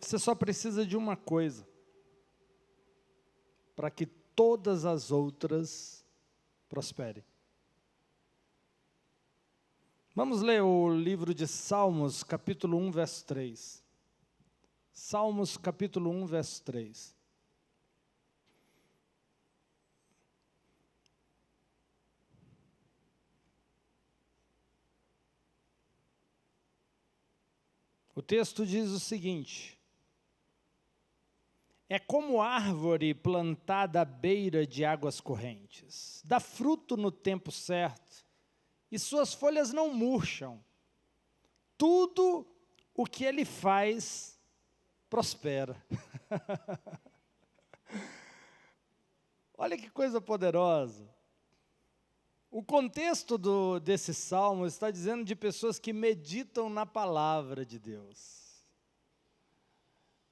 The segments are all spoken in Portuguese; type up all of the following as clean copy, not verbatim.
Você só precisa de uma coisa, para que todas as outras prosperem. Vamos ler o livro de Salmos, capítulo 1, verso 3. Salmos, capítulo 1, verso 3. O texto diz o seguinte: é como árvore plantada à beira de águas correntes, dá fruto no tempo certo, e suas folhas não murcham. Tudo o que ele faz prospera. Olha que coisa poderosa. O contexto desse salmo está dizendo de pessoas que meditam na palavra de Deus.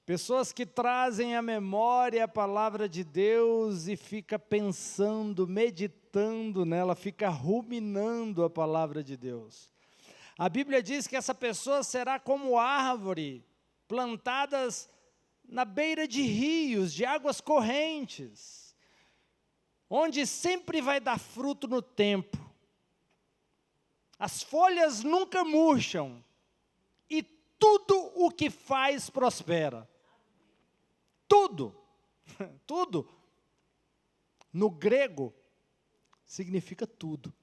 Pessoas que trazem à memória a palavra de Deus e fica pensando, meditando nela, fica ruminando a palavra de Deus. A Bíblia diz que essa pessoa será como árvore plantadas na beira de rios, de águas correntes, onde sempre vai dar fruto no tempo. As folhas nunca murcham e tudo o que faz prospera. Tudo, tudo, no grego, significa tudo.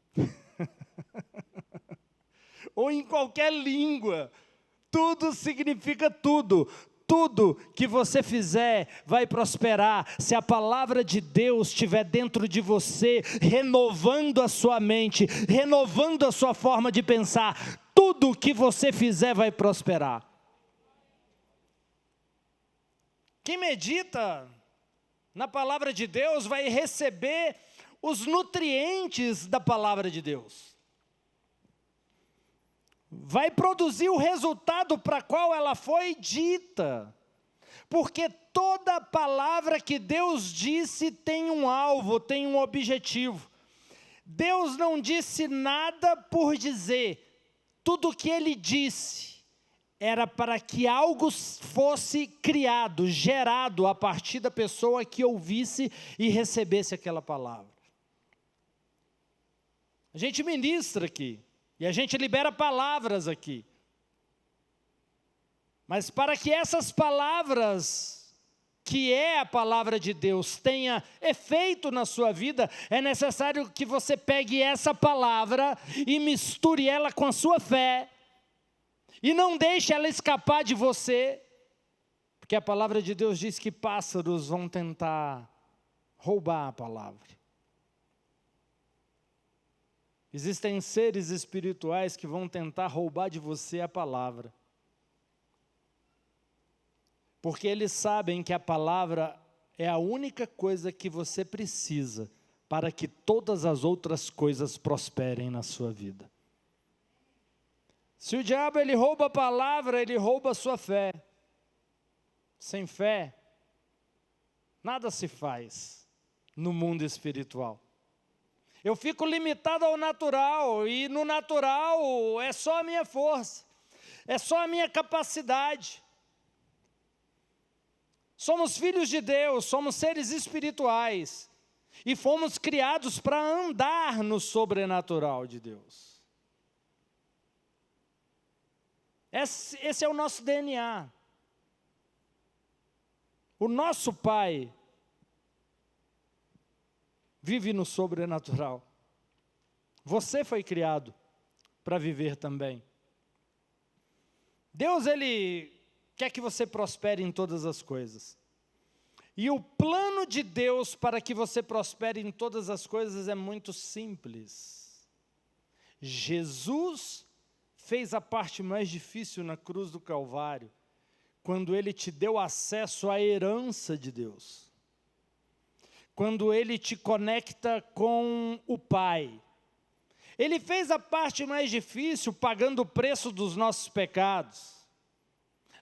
Ou em qualquer língua, tudo significa tudo. Tudo que você fizer vai prosperar, se a palavra de Deus estiver dentro de você, renovando a sua mente, renovando a sua forma de pensar. Tudo que você fizer vai prosperar. Quem medita na palavra de Deus vai receber os nutrientes da palavra de Deus. Vai produzir o resultado para qual ela foi dita. Porque toda palavra que Deus disse tem um alvo, tem um objetivo. Deus não disse nada por dizer. Tudo o que Ele disse era para que algo fosse criado, gerado a partir da pessoa que ouvisse e recebesse aquela palavra. A gente ministra aqui. E a gente libera palavras aqui. Mas para que essas palavras, que é a palavra de Deus, tenha efeito na sua vida, é necessário que você pegue essa palavra e misture ela com a sua fé. E não deixe ela escapar de você. Porque a palavra de Deus diz que pássaros vão tentar roubar a palavra. Existem seres espirituais que vão tentar roubar de você a palavra. Porque eles sabem que a palavra é a única coisa que você precisa para que todas as outras coisas prosperem na sua vida. Se o diabo ele rouba a palavra, ele rouba a sua fé. Sem fé, nada se faz no mundo espiritual. Eu fico limitado ao natural, e no natural é só a minha força, é só a minha capacidade. Somos filhos de Deus, somos seres espirituais, e fomos criados para andar no sobrenatural de Deus. Esse é o nosso DNA. O nosso Pai vive no sobrenatural. Você foi criado para viver também. Deus, Ele quer que você prospere em todas as coisas. E o plano de Deus para que você prospere em todas as coisas é muito simples. Jesus fez a parte mais difícil na cruz do Calvário, quando Ele te deu acesso à herança de Deus. Quando Ele te conecta com o Pai. Ele fez a parte mais difícil, pagando o preço dos nossos pecados,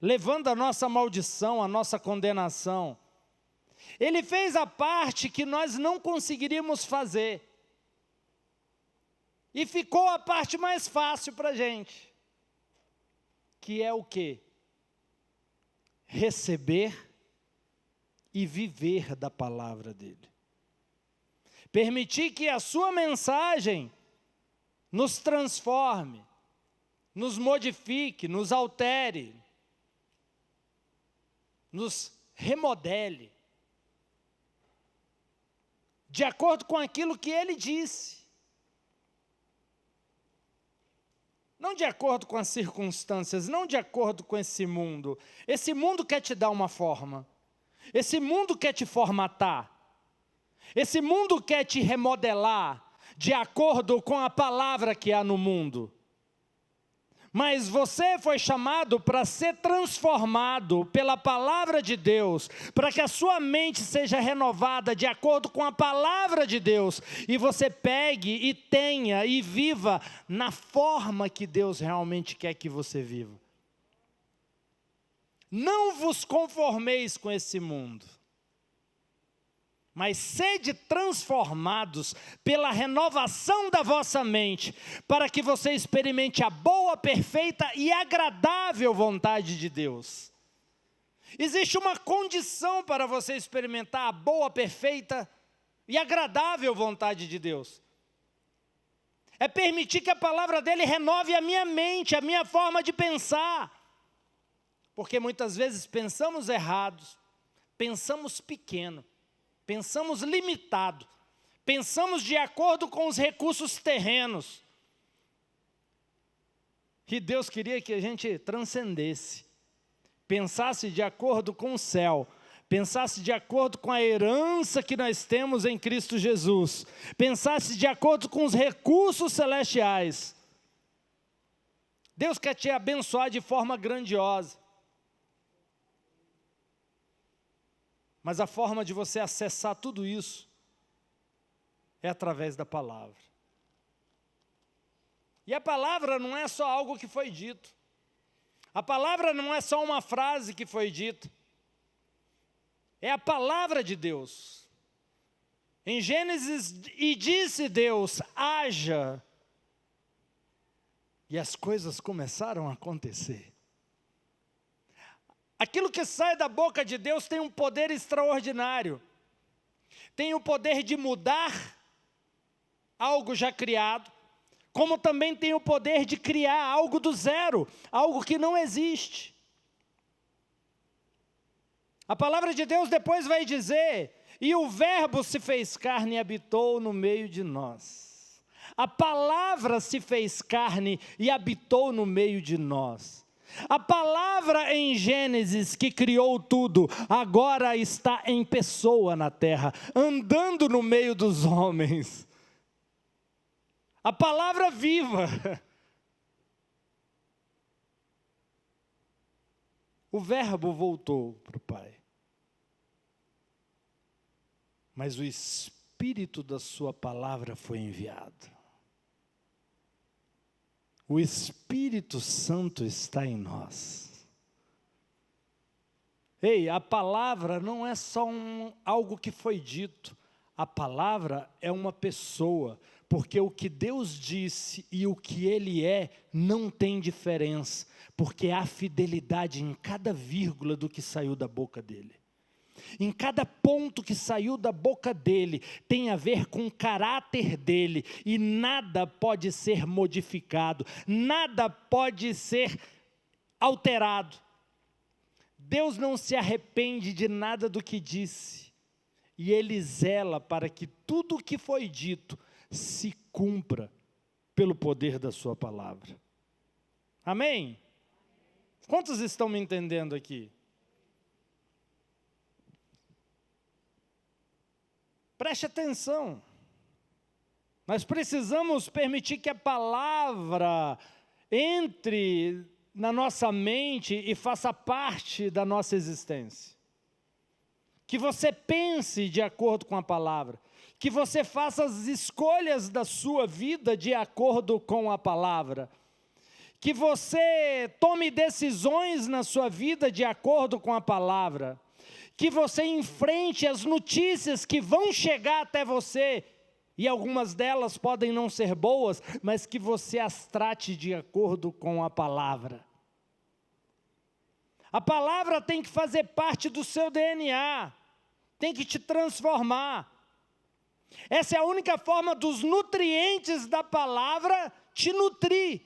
levando a nossa maldição, a nossa condenação. Ele fez a parte que nós não conseguiríamos fazer. E ficou a parte mais fácil para a gente. Que é o quê? receber e viver da palavra dele. Permitir que a sua mensagem nos transforme, nos modifique, nos altere, nos remodele, de acordo com aquilo que ele disse. Não de acordo com as circunstâncias, não de acordo com esse mundo. Esse mundo quer te dar uma forma. Esse mundo quer te formatar. Esse mundo quer te remodelar de acordo com a palavra que há no mundo. Mas você foi chamado para ser transformado pela palavra de Deus, para que a sua mente seja renovada de acordo com a palavra de Deus, e você pegue e tenha e viva na forma que Deus realmente quer que você viva. Não vos conformeis com esse mundo, mas sede transformados pela renovação da vossa mente, para que você experimente a boa, perfeita e agradável vontade de Deus. Existe uma condição para você experimentar a boa, perfeita e agradável vontade de Deus. É permitir que a palavra dele renove a minha mente, a minha forma de pensar. Porque muitas vezes pensamos errados, pensamos pequeno, pensamos limitado, pensamos de acordo com os recursos terrenos. E Deus queria que a gente transcendesse, pensasse de acordo com o céu, pensasse de acordo com a herança que nós temos em Cristo Jesus, pensasse de acordo com os recursos celestiais. Deus quer te abençoar de forma grandiosa. Mas a forma de você acessar tudo isso é através da palavra. E a palavra não é só algo que foi dito. A palavra não é só uma frase que foi dita. É a palavra de Deus. Em Gênesis, e disse Deus, haja. E as coisas começaram a acontecer. Aquilo que sai da boca de Deus tem um poder extraordinário. Tem o poder de mudar algo já criado, como também tem o poder de criar algo do zero, algo que não existe. A palavra de Deus depois vai dizer, e o verbo se fez carne e habitou no meio de nós. A palavra se fez carne e habitou no meio de nós. A palavra em Gênesis que criou tudo, agora está em pessoa na terra, andando no meio dos homens. A palavra viva. O verbo voltou para o Pai. Mas o Espírito da sua palavra foi enviado. O Espírito Santo está em nós. Ei, a palavra não é só algo que foi dito. A palavra é uma pessoa, porque o que Deus disse e o que Ele é não tem diferença, porque há fidelidade em cada vírgula do que saiu da boca dEle. Em cada ponto que saiu da boca dele, tem a ver com o caráter dele, e nada pode ser modificado, nada pode ser alterado. Deus não se arrepende de nada do que disse, e Ele zela para que tudo o que foi dito se cumpra pelo poder da sua palavra. Amém? Quantos estão me entendendo aqui? Preste atenção, nós precisamos permitir que a palavra entre na nossa mente e faça parte da nossa existência. Que você pense de acordo com a palavra, que você faça as escolhas da sua vida de acordo com a palavra, que você tome decisões na sua vida de acordo com a palavra, que você enfrente as notícias que vão chegar até você, e algumas delas podem não ser boas, mas que você as trate de acordo com a palavra. A palavra tem que fazer parte do seu DNA, tem que te transformar. Essa é a única forma dos nutrientes da palavra te nutrir.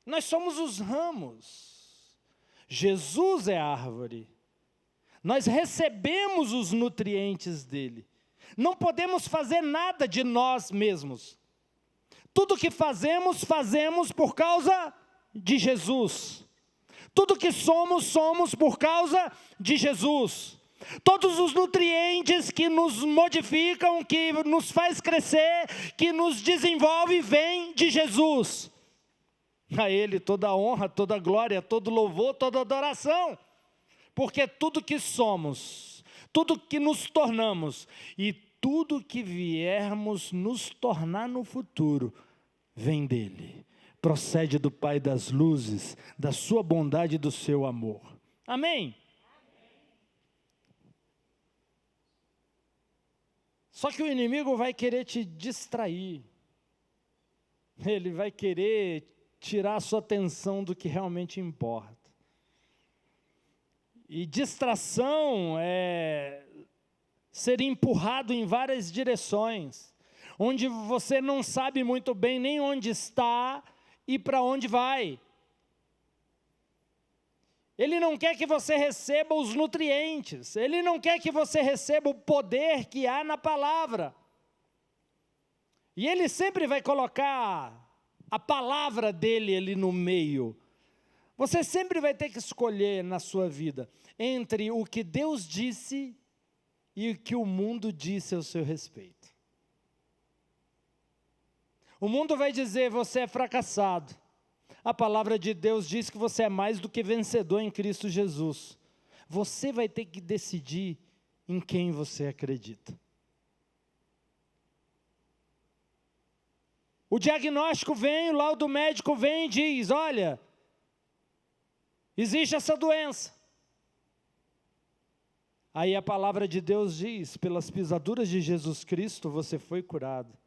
Nós somos os ramos, Jesus é a árvore. Nós recebemos os nutrientes dele. Não podemos fazer nada de nós mesmos. Tudo que fazemos, fazemos por causa de Jesus. Tudo que somos, somos por causa de Jesus. Todos os nutrientes que nos modificam, que nos faz crescer, que nos desenvolve, vêm de Jesus. A Ele toda a honra, toda a glória, todo louvor, toda adoração. Porque tudo que somos, tudo que nos tornamos e tudo que viermos nos tornar no futuro, vem dEle. Procede do Pai das luzes, da sua bondade e do seu amor. Amém? Só que o inimigo vai querer te distrair. Ele vai querer tirar a sua atenção do que realmente importa. E distração é ser empurrado em várias direções, onde você não sabe muito bem nem onde está e para onde vai. Ele não quer que você receba os nutrientes, ele não quer que você receba o poder que há na palavra. E ele sempre vai colocar a palavra dele ali no meio. Você sempre vai ter que escolher na sua vida entre o que Deus disse e o que o mundo disse ao seu respeito. O mundo vai dizer, você é fracassado. A palavra de Deus diz que você é mais do que vencedor em Cristo Jesus. Você vai ter que decidir em quem você acredita. O diagnóstico vem, o laudo médico vem e diz, olha, existe essa doença. Aí a palavra de Deus diz, pelas pisaduras de Jesus Cristo você foi curado.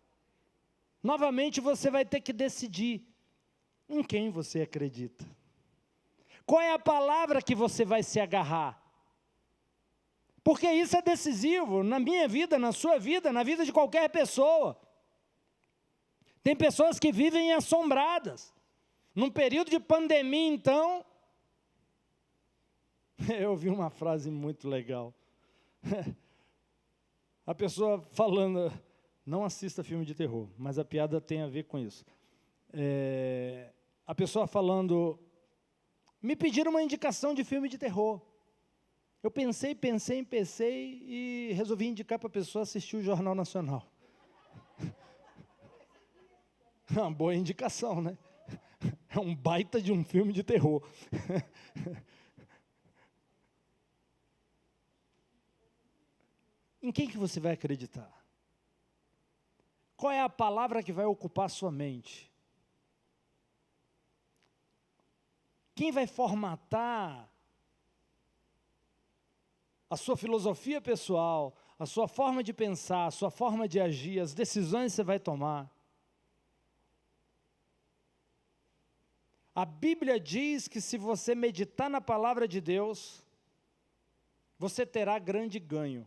Novamente você vai ter que decidir em quem você acredita. Qual é a palavra que você vai se agarrar? Porque isso é decisivo na minha vida, na sua vida, na vida de qualquer pessoa. Tem pessoas que vivem assombradas. Num período de pandemia, então, eu ouvi uma frase muito legal. A pessoa falando, não assista filme de terror, mas a piada tem a ver com isso. A pessoa falando, me pediram uma indicação de filme de terror. Eu pensei e resolvi indicar para a pessoa assistir o Jornal Nacional. Uma boa indicação, né? É um baita de um filme de terror. Em quem que você vai acreditar? Qual é a palavra que vai ocupar sua mente? Quem vai formatar a sua filosofia pessoal, a sua forma de pensar, a sua forma de agir, as decisões que você vai tomar? A Bíblia diz que se você meditar na palavra de Deus, você terá grande ganho.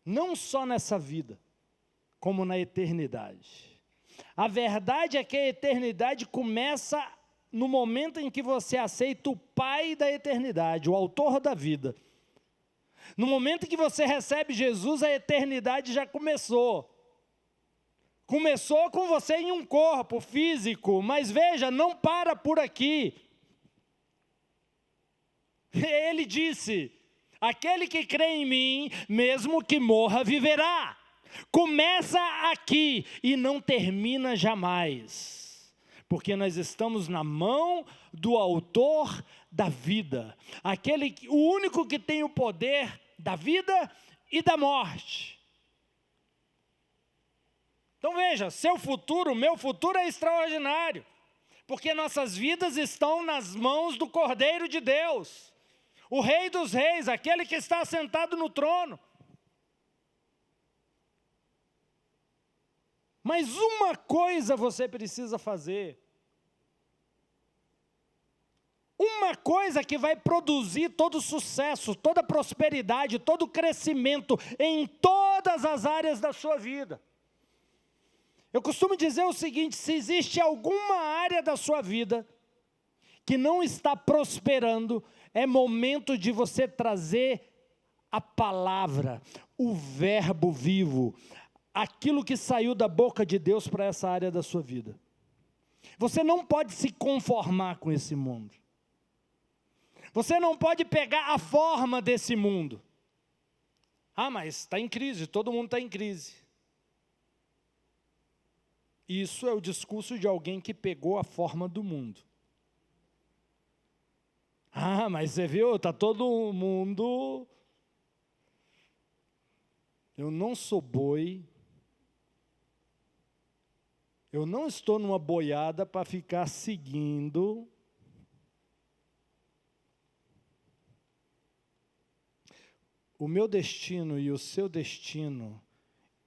Não só nessa vida, como na eternidade. A verdade é que a eternidade começa no momento em que você aceita o Pai da eternidade, o autor da vida. No momento em que você recebe Jesus, a eternidade já começou. Começou com você em um corpo físico, mas veja, não para por aqui. Ele disse, aquele que crê em mim, mesmo que morra, viverá. Começa aqui e não termina jamais. Porque nós estamos na mão do autor da vida. O único que tem o poder da vida e da morte. Então veja, seu futuro, meu futuro é extraordinário. Porque nossas vidas estão nas mãos do Cordeiro de Deus. O Rei dos Reis, aquele que está sentado no trono. Mas uma coisa você precisa fazer. uma coisa que vai produzir todo sucesso, toda prosperidade, todo crescimento em todas as áreas da sua vida. Eu costumo dizer o seguinte: se existe alguma área da sua vida que não está prosperando, é momento de você trazer a palavra, o verbo vivo, aquilo que saiu da boca de Deus para essa área da sua vida. Você não pode se conformar com esse mundo. Você não pode pegar a forma desse mundo. Ah, mas está em crise, todo mundo está em crise. Isso é o discurso de alguém que pegou a forma do mundo. Ah, mas você viu, está todo mundo... Eu não sou boi. Eu não estou numa boiada para ficar seguindo. O meu destino e o seu destino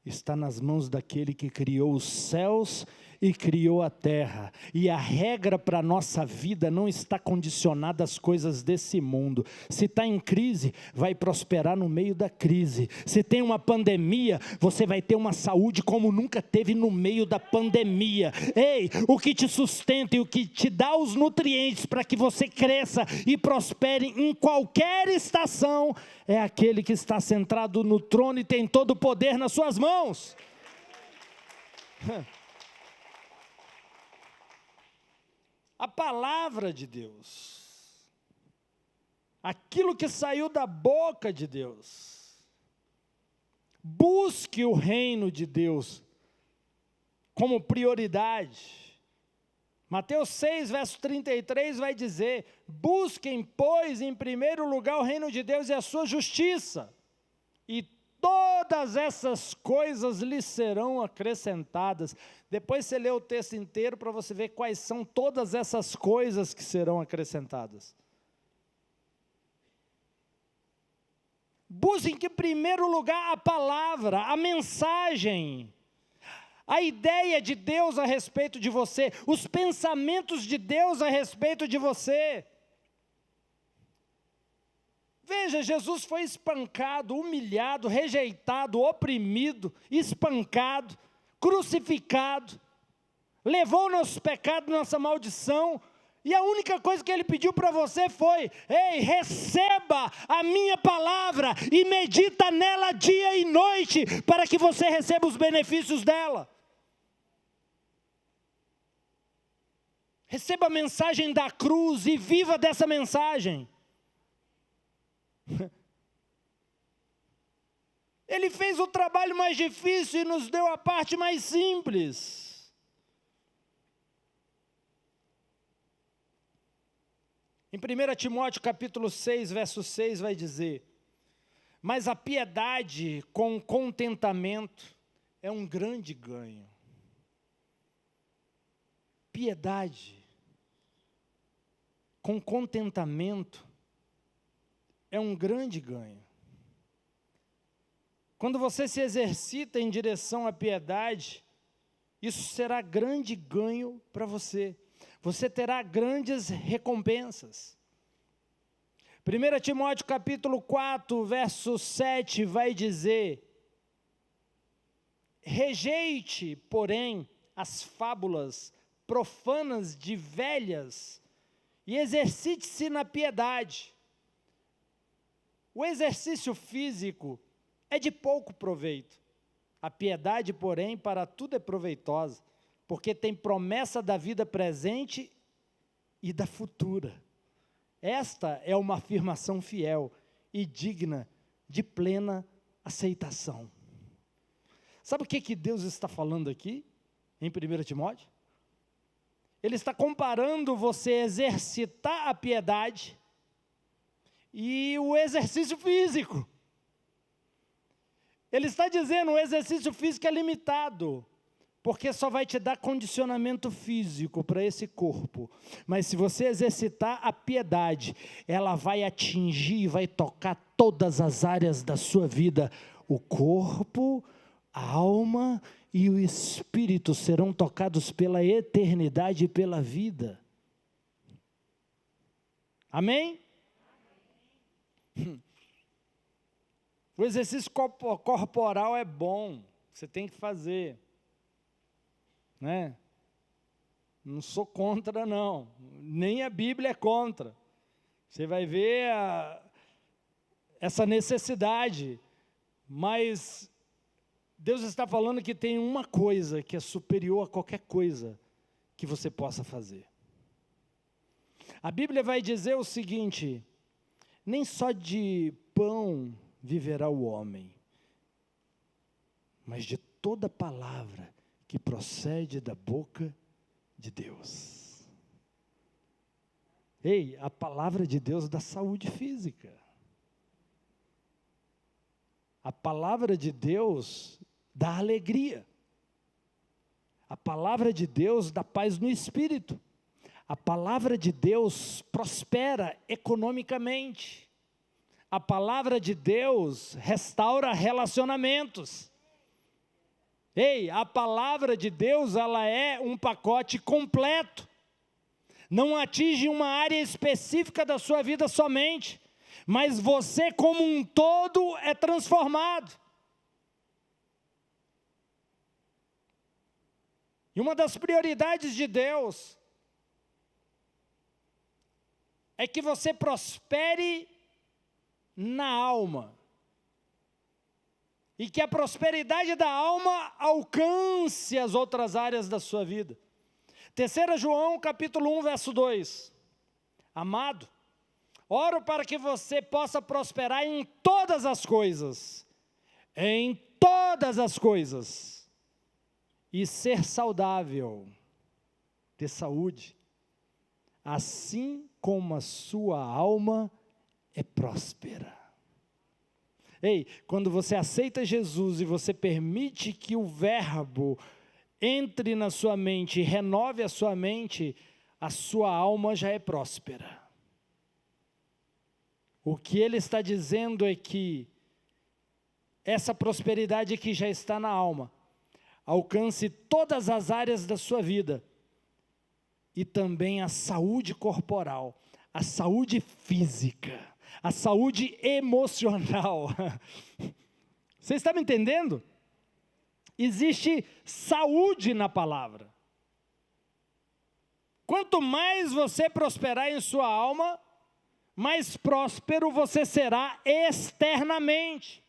está nas mãos daquele que criou os céus e criou a terra. E a regra para a nossa vida não está condicionada às coisas desse mundo. Se está em crise, vai prosperar no meio da crise. Se tem uma pandemia, você vai ter uma saúde como nunca teve no meio da pandemia. Ei, o que te sustenta e o que te dá os nutrientes para que você cresça e prospere em qualquer estação, é aquele que está sentado no trono e tem todo o poder nas suas mãos. A palavra de Deus, aquilo que saiu da boca de Deus. Busque o reino de Deus como prioridade. Mateus 6, verso 33 vai dizer: busquem, pois, em primeiro lugar o reino de Deus e a sua justiça, e todas essas coisas lhes serão acrescentadas. Depois você lê o texto inteiro para você ver quais são todas essas coisas que serão acrescentadas. Busquem em primeiro lugar a palavra, a mensagem, a ideia de Deus a respeito de você, os pensamentos de Deus a respeito de você. Veja, Jesus foi espancado, humilhado, rejeitado, oprimido, espancado, crucificado, levou nosso pecado, nossa maldição, e a única coisa que Ele pediu para você foi: ei, receba a minha palavra e medita nela dia e noite, para que você receba os benefícios dela. Receba a mensagem da cruz e viva dessa mensagem. Ele fez o trabalho mais difícil e nos deu a parte mais simples. Em 1 Timóteo capítulo 6, verso 6 vai dizer: mas a piedade com contentamento é um grande ganho. Piedade com contentamento é um grande ganho. Quando você se exercita em direção à piedade, isso será grande ganho para você. Você terá grandes recompensas. 1 Timóteo capítulo 4, verso 7 vai dizer: rejeite, porém, as fábulas profanas de velhas e exercite-se na piedade. O exercício físico é de pouco proveito. A piedade, porém, para tudo é proveitosa, porque tem promessa da vida presente e da futura. Esta é uma afirmação fiel e digna de plena aceitação. Sabe o que Deus está falando aqui, em 1 Timóteo? Ele está comparando você exercitar a piedade e o exercício físico. Ele está dizendo: o exercício físico é limitado, porque só vai te dar condicionamento físico para esse corpo. Mas se você exercitar a piedade, ela vai atingir e vai tocar todas as áreas da sua vida. O corpo, a alma e o espírito serão tocados pela eternidade e pela vida. Amém? O exercício corporal é bom, você tem que fazer, né? Não sou contra, não, nem a Bíblia é contra. Você vai ver essa necessidade, mas Deus está falando que tem uma coisa que é superior a qualquer coisa que você possa fazer. A Bíblia vai dizer o seguinte: nem só de pão viverá o homem, mas de toda palavra que procede da boca de Deus. Ei, a palavra de Deus dá saúde física. A palavra de Deus dá alegria. A palavra de Deus dá paz no espírito. A palavra de Deus prospera economicamente. A palavra de Deus restaura relacionamentos. Ei, a palavra de Deus, ela é um pacote completo. Não atinge uma área específica da sua vida somente, mas você como um todo é transformado. E uma das prioridades de Deus é que você prospere na alma. E que a prosperidade da alma alcance as outras áreas da sua vida. 3 João capítulo 1, verso 2. Amado, oro para que você possa prosperar em todas as coisas. Em todas as coisas. E ser saudável, ter saúde, assim como a sua alma é próspera. Ei, quando você aceita Jesus e você permite que o verbo entre na sua mente e renove a sua mente, a sua alma já é próspera. O que ele está dizendo é que essa prosperidade que já está na alma, alcance todas as áreas da sua vida, e também a saúde corporal, a saúde física, a saúde emocional. Você está me entendendo? Existe saúde na palavra. Quanto mais você prosperar em sua alma, mais próspero você será externamente.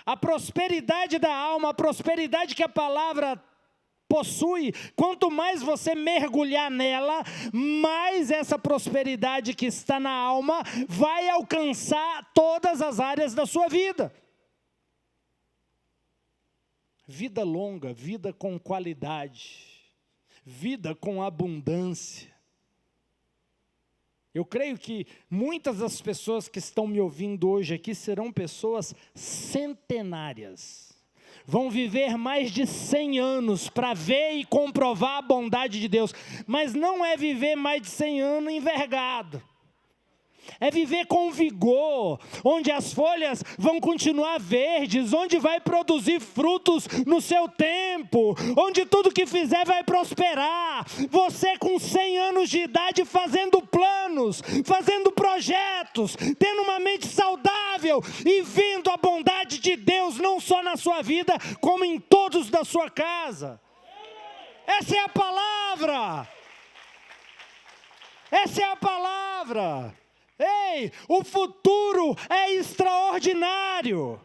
A prosperidade da alma, a prosperidade que a palavra possui, quanto mais você mergulhar nela, mais essa prosperidade que está na alma vai alcançar todas as áreas da sua vida. Vida longa, vida com qualidade, vida com abundância. Eu creio que muitas das pessoas que estão me ouvindo hoje aqui serão pessoas centenárias. Vão viver mais de 100 anos para ver e comprovar a bondade de Deus. Mas não é viver mais de 100 anos envergado. É viver com vigor, onde as folhas vão continuar verdes, onde vai produzir frutos no seu tempo, onde tudo que fizer vai prosperar. Você com 100 anos de idade fazendo planos, fazendo projetos, tendo uma mente saudável e vendo a bondade de Deus não só na sua vida, como em todos da sua casa. Essa é a palavra. Essa é a palavra. Ei, o futuro é extraordinário.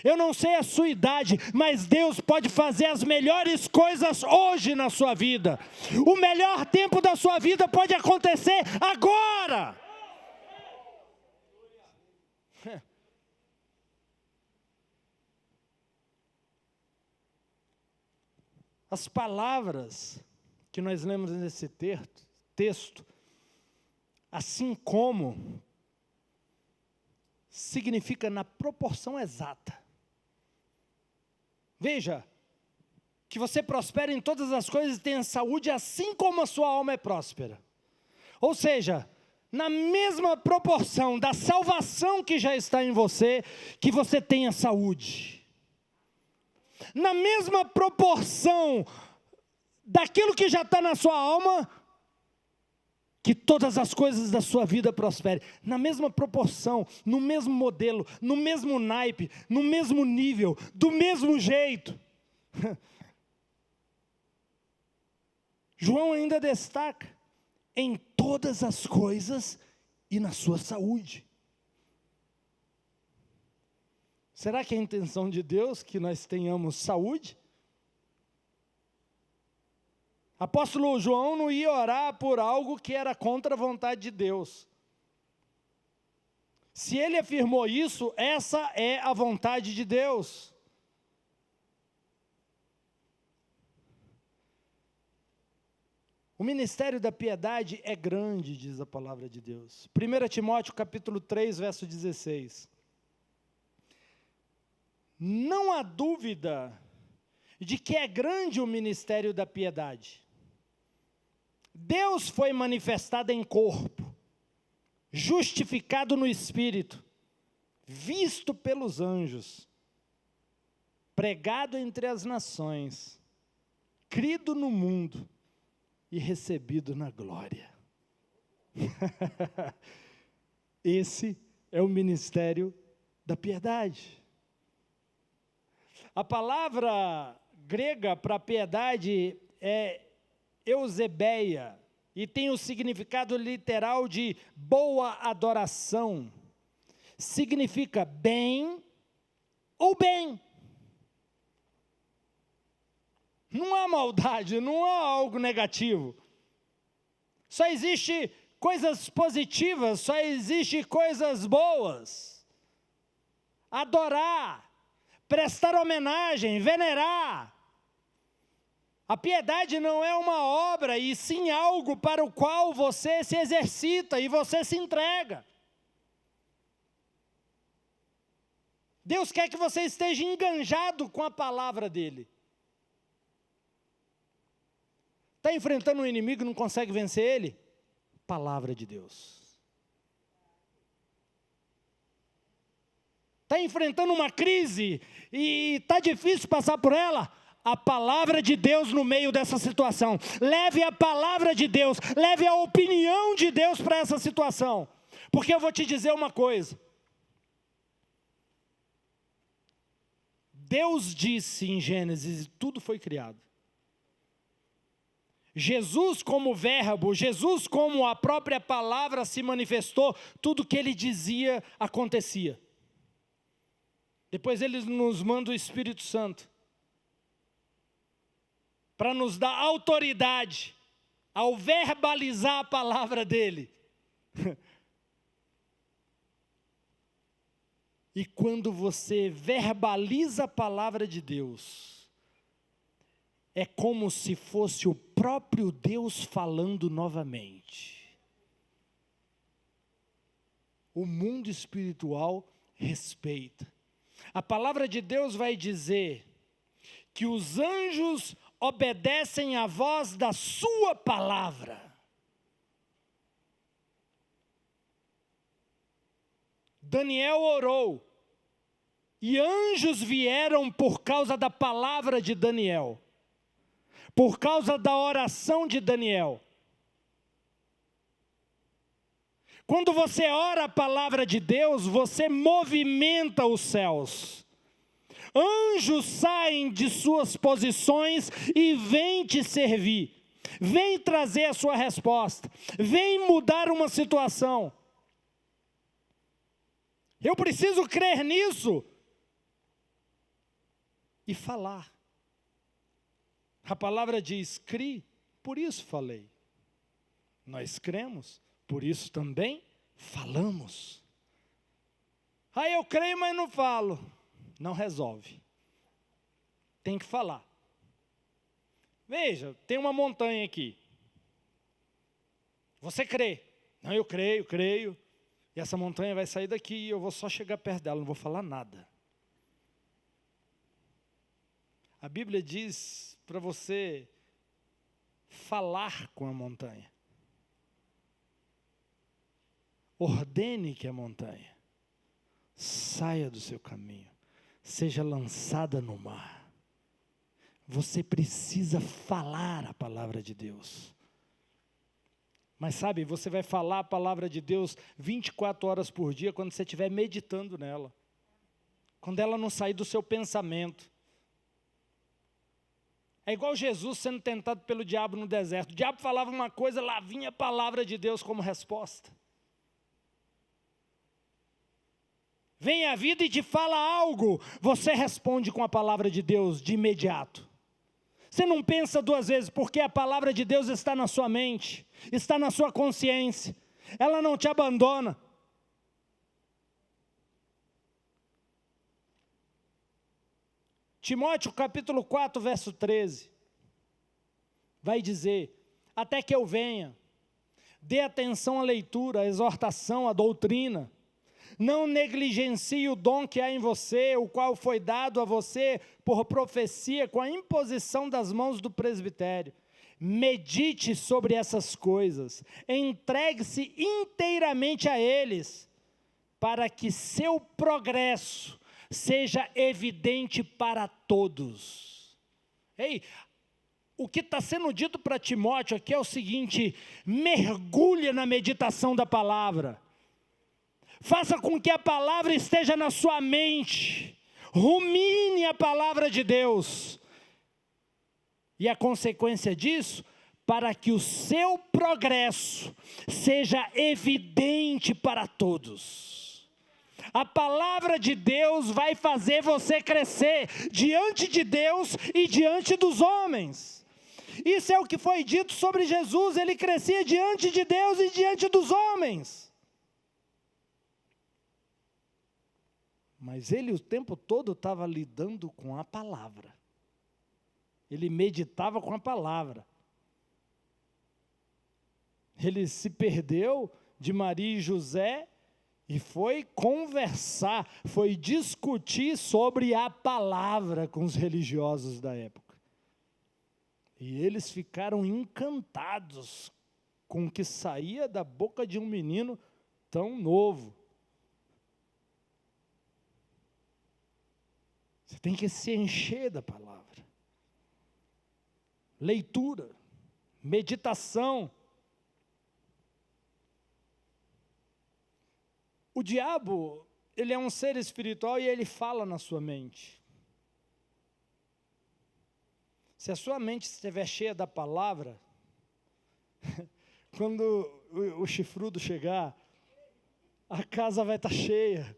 Eu não sei a sua idade, mas Deus pode fazer as melhores coisas hoje na sua vida. O melhor tempo da sua vida pode acontecer agora. As palavras que nós lemos nesse texto, assim como, significa na proporção exata. Veja, que você prospere em todas as coisas e tenha saúde, assim como a sua alma é próspera. Ou seja, na mesma proporção da salvação que já está em você, que você tenha saúde. Na mesma proporção daquilo que já está na sua alma, que todas as coisas da sua vida prosperem, na mesma proporção, no mesmo modelo, no mesmo naipe, no mesmo nível, do mesmo jeito. João ainda destaca, em todas as coisas e na sua saúde. Será que é a intenção de Deus que nós tenhamos saúde? Apóstolo João não ia orar por algo que era contra a vontade de Deus. Se ele afirmou isso, essa é a vontade de Deus. O ministério da piedade é grande, diz a palavra de Deus. 1 Timóteo capítulo 3, verso 16. Não há dúvida de que é grande o ministério da piedade. Deus foi manifestado em corpo, justificado no Espírito, visto pelos anjos, pregado entre as nações, crido no mundo e recebido na glória. Esse é o ministério da piedade. A palavra grega para piedade é eusebeia, e tem o significado literal de boa adoração. Significa bem ou bem. Não há maldade, não há algo negativo. Só existe coisas positivas, só existe coisas boas. Adorar, prestar homenagem, venerar. A piedade não é uma obra, e sim algo para o qual você se exercita e você se entrega. Deus quer que você esteja enganjado com a palavra dele. Está enfrentando um inimigo e não consegue vencer ele? Palavra de Deus. Está enfrentando uma crise e está difícil passar por ela? A palavra de Deus no meio dessa situação. Leve a palavra de Deus, leve a opinião de Deus para essa situação. Porque eu vou te dizer uma coisa. Deus disse em Gênesis, tudo foi criado. Jesus como verbo, Jesus como a própria palavra se manifestou, tudo que ele dizia acontecia. Depois ele nos manda o Espírito Santo, para nos dar autoridade, ao verbalizar a palavra dele. E quando você verbaliza a palavra de Deus, é como se fosse o próprio Deus falando novamente. O mundo espiritual respeita. A palavra de Deus vai dizer que os anjos obedecem à voz da sua palavra. Daniel orou, e anjos vieram por causa da palavra de Daniel, por causa da oração de Daniel. Quando você ora a palavra de Deus, você movimenta os céus. Anjos saem de suas posições e vêm te servir, vêm trazer a sua resposta, vêm mudar uma situação. Eu preciso crer nisso e falar. A palavra diz, crie, por isso falei. Nós cremos, por isso também falamos. Aí eu creio, mas não falo. Não resolve. Tem que falar. Veja, tem uma montanha aqui. Você crê? Não, eu creio. E essa montanha vai sair daqui e eu vou só chegar perto dela, não vou falar nada. A Bíblia diz para você falar com a montanha. Ordene que a montanha saia do seu caminho, seja lançada no mar. Você precisa falar a palavra de Deus. Mas sabe, você vai falar a palavra de Deus 24 horas por dia quando você estiver meditando nela. Quando ela não sair do seu pensamento. É igual Jesus sendo tentado pelo diabo no deserto. O diabo falava uma coisa, lá vinha a palavra de Deus como resposta. Vem a vida e te fala algo, você responde com a palavra de Deus de imediato. Você não pensa duas vezes, porque a palavra de Deus está na sua mente, está na sua consciência, ela não te abandona. Timóteo capítulo 4, verso 13, vai dizer, até que eu venha, dê atenção à leitura, à exortação, à doutrina, não negligencie o dom que há em você, o qual foi dado a você por profecia com a imposição das mãos do presbitério. Medite sobre essas coisas, entregue-se inteiramente a eles, para que seu progresso seja evidente para todos. Ei, o que está sendo dito para Timóteo aqui é o seguinte: mergulhe na meditação da palavra. Faça com que a palavra esteja na sua mente. Rumine a palavra de Deus. E a consequência disso, para que o seu progresso seja evidente para todos. A palavra de Deus vai fazer você crescer diante de Deus e diante dos homens. Isso é o que foi dito sobre Jesus, ele crescia diante de Deus e diante dos homens. Mas ele o tempo todo estava lidando com a palavra. Ele meditava com a palavra. Ele se perdeu de Maria e José e foi conversar, foi discutir sobre a palavra com os religiosos da época. E eles ficaram encantados com o que saía da boca de um menino tão novo. Você tem que se encher da palavra. Leitura, meditação. O diabo, ele é um ser espiritual e ele fala na sua mente. Se a sua mente estiver cheia da palavra, quando o chifrudo chegar, a casa vai estar cheia.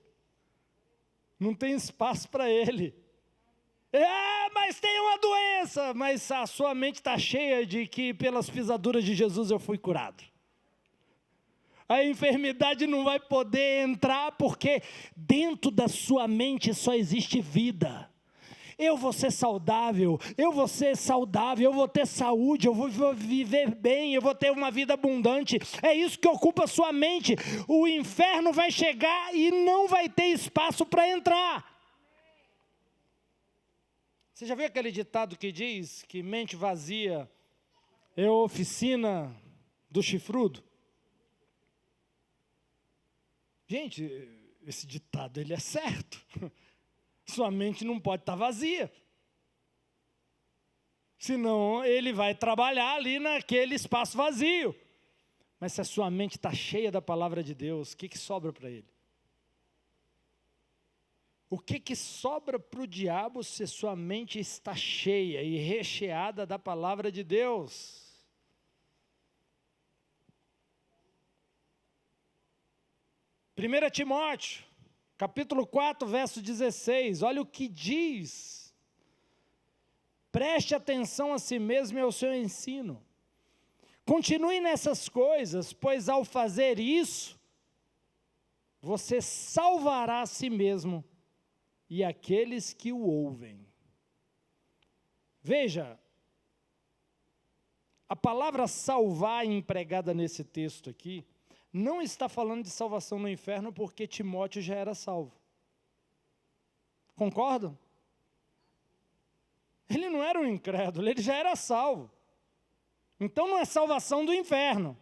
Não tem espaço para ele. Mas tem uma doença. Mas a sua mente está cheia de que pelas pisaduras de Jesus eu fui curado. A enfermidade não vai poder entrar porque dentro da sua mente só existe vida. Eu vou ser saudável, eu vou ter saúde, eu vou viver bem, eu vou ter uma vida abundante. É isso que ocupa a sua mente. O inferno vai chegar e não vai ter espaço para entrar. Você já viu aquele ditado que diz que mente vazia é a oficina do chifrudo? Gente, esse ditado ele é certo. Sua mente não pode estar vazia. Senão ele vai trabalhar ali naquele espaço vazio. Mas se a sua mente está cheia da palavra de Deus, o que sobra para ele? O que sobra para o diabo se sua mente está cheia e recheada da palavra de Deus? Primeira Timóteo, capítulo 4, verso 16, olha o que diz. Preste atenção a si mesmo e ao seu ensino. Continue nessas coisas, pois ao fazer isso, você salvará a si mesmo e aqueles que o ouvem. Veja, a palavra salvar empregada nesse texto aqui, não está falando de salvação no inferno porque Timóteo já era salvo. Concordam? Ele não era um incrédulo, ele já era salvo. Então não é salvação do inferno.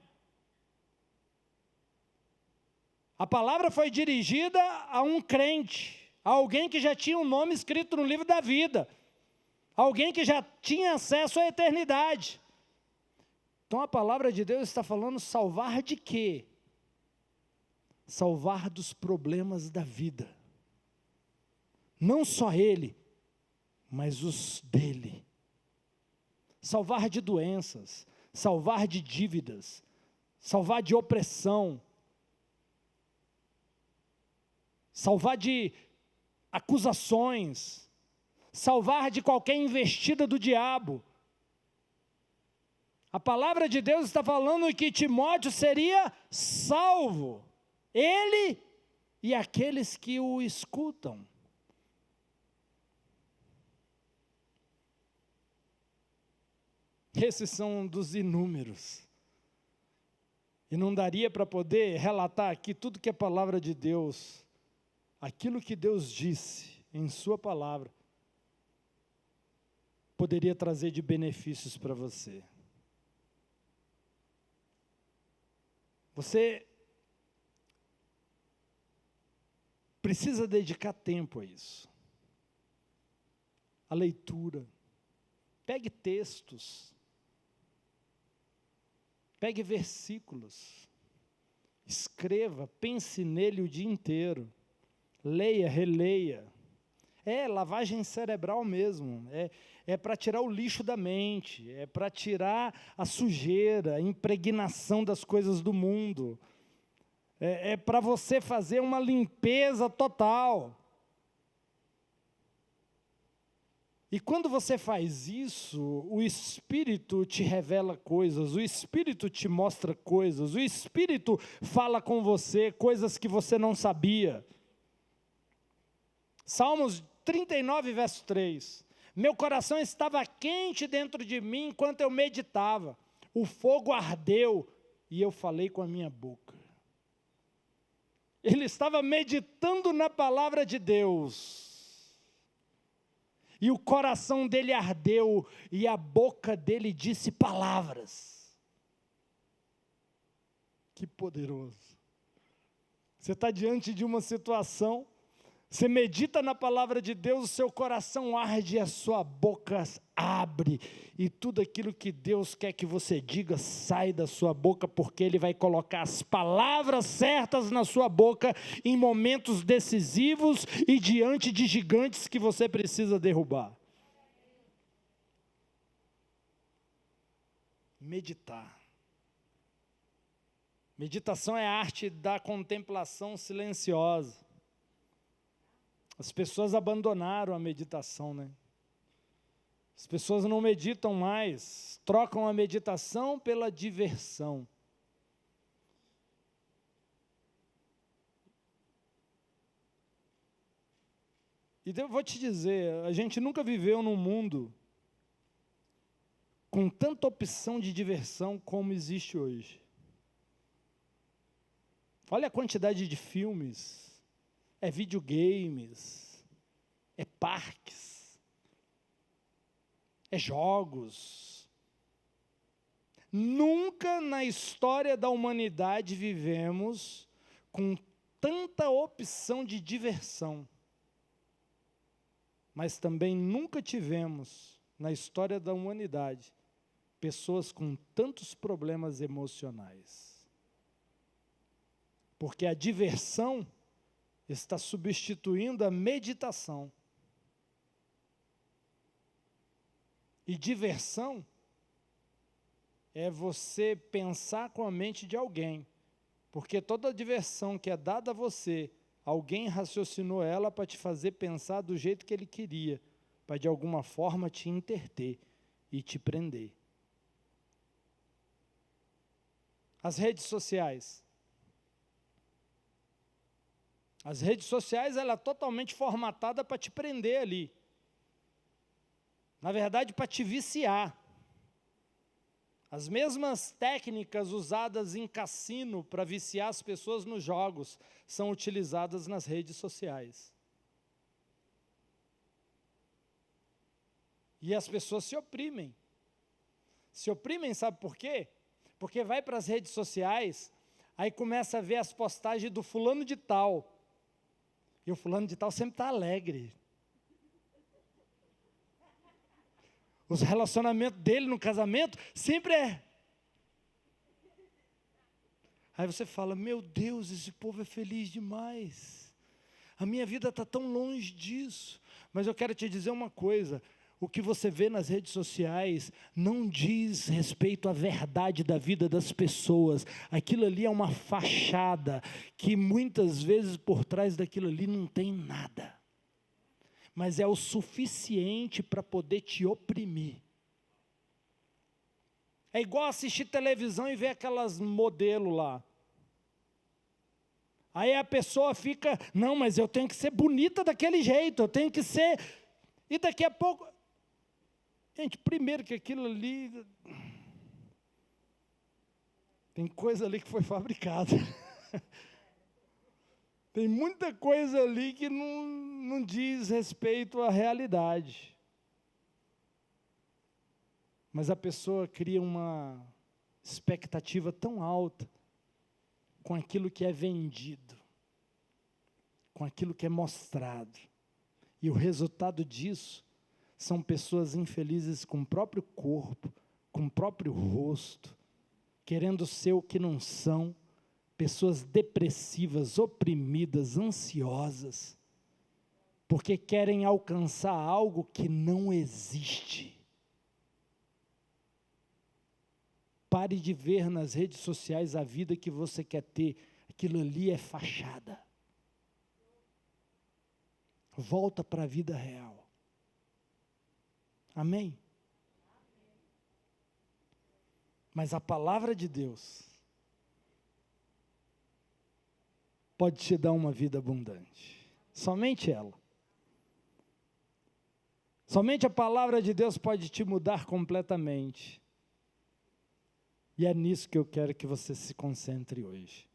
A palavra foi dirigida a um crente, a alguém que já tinha um nome escrito no livro da vida, alguém que já tinha acesso à eternidade. Então a palavra de Deus está falando salvar de quê? Salvar dos problemas da vida. Não só ele, mas os dele. Salvar de doenças, salvar de dívidas, salvar de opressão, salvar de acusações, salvar de qualquer investida do diabo. A palavra de Deus está falando que Timóteo seria salvo, ele e aqueles que o escutam. Esses são dos inúmeros. E não daria para poder relatar aqui tudo que a palavra de Deus, aquilo que Deus disse em sua palavra, poderia trazer de benefícios para você. Você precisa dedicar tempo a isso. A leitura. Pegue textos. Pegue versículos. Escreva, pense nele o dia inteiro. Leia, releia. É lavagem cerebral mesmo. É para tirar o lixo da mente. É para tirar a sujeira, a impregnação das coisas do mundo. É para você fazer uma limpeza total. E quando você faz isso, o Espírito te revela coisas, o Espírito te mostra coisas, o Espírito fala com você coisas que você não sabia. Salmos 39, verso 3. Meu coração estava quente dentro de mim enquanto eu meditava. O fogo ardeu e eu falei com a minha boca. Ele estava meditando na palavra de Deus. E o coração dele ardeu, e a boca dele disse palavras. Que poderoso. Você está diante de uma situação, você medita na palavra de Deus, o seu coração arde, a sua boca abre, e tudo aquilo que Deus quer que você diga, sai da sua boca, porque Ele vai colocar as palavras certas na sua boca, em momentos decisivos, e diante de gigantes que você precisa derrubar. Meditar. Meditação é a arte da contemplação silenciosa. As pessoas abandonaram a meditação, né? As pessoas não meditam mais, trocam a meditação pela diversão. E eu vou te dizer, a gente nunca viveu num mundo com tanta opção de diversão como existe hoje. Olha a quantidade de filmes, videogames, parques, jogos. Nunca na história da humanidade vivemos com tanta opção de diversão. Mas também nunca tivemos, na história da humanidade, pessoas com tantos problemas emocionais. Porque a diversão está substituindo a meditação. E diversão é você pensar com a mente de alguém. Porque toda diversão que é dada a você, alguém raciocinou ela para te fazer pensar do jeito que ele queria, para de alguma forma te interter e te prender. As redes sociais. As redes sociais, ela é totalmente formatada para te prender ali. Na verdade, para te viciar. As mesmas técnicas usadas em cassino para viciar as pessoas nos jogos são utilizadas nas redes sociais. E as pessoas se oprimem. Se oprimem, sabe por quê? Porque vai para as redes sociais, aí começa a ver as postagens do fulano de tal. E o fulano de tal sempre está alegre. Os relacionamentos dele no casamento sempre Aí você fala, meu Deus, esse povo é feliz demais. A minha vida está tão longe disso. Mas eu quero te dizer uma coisa, o que você vê nas redes sociais não diz respeito à verdade da vida das pessoas. Aquilo ali é uma fachada, que muitas vezes por trás daquilo ali não tem nada. Mas é o suficiente para poder te oprimir. É igual assistir televisão e ver aquelas modelos lá. Aí a pessoa fica, não, mas eu tenho que ser bonita daquele jeito, eu tenho que ser... E daqui a pouco... Gente, primeiro que aquilo ali... Tem coisa ali que foi fabricada. Tem muita coisa ali que não diz respeito à realidade. Mas a pessoa cria uma expectativa tão alta com aquilo que é vendido, com aquilo que é mostrado. E o resultado disso são pessoas infelizes com o próprio corpo, com o próprio rosto, querendo ser o que não são, pessoas depressivas, oprimidas, ansiosas, porque querem alcançar algo que não existe. Pare de ver nas redes sociais a vida que você quer ter. Aquilo ali é fachada. Volta para a vida real. Amém? Mas a palavra de Deus pode te dar uma vida abundante. Somente ela. Somente a palavra de Deus pode te mudar completamente. E é nisso que eu quero que você se concentre hoje.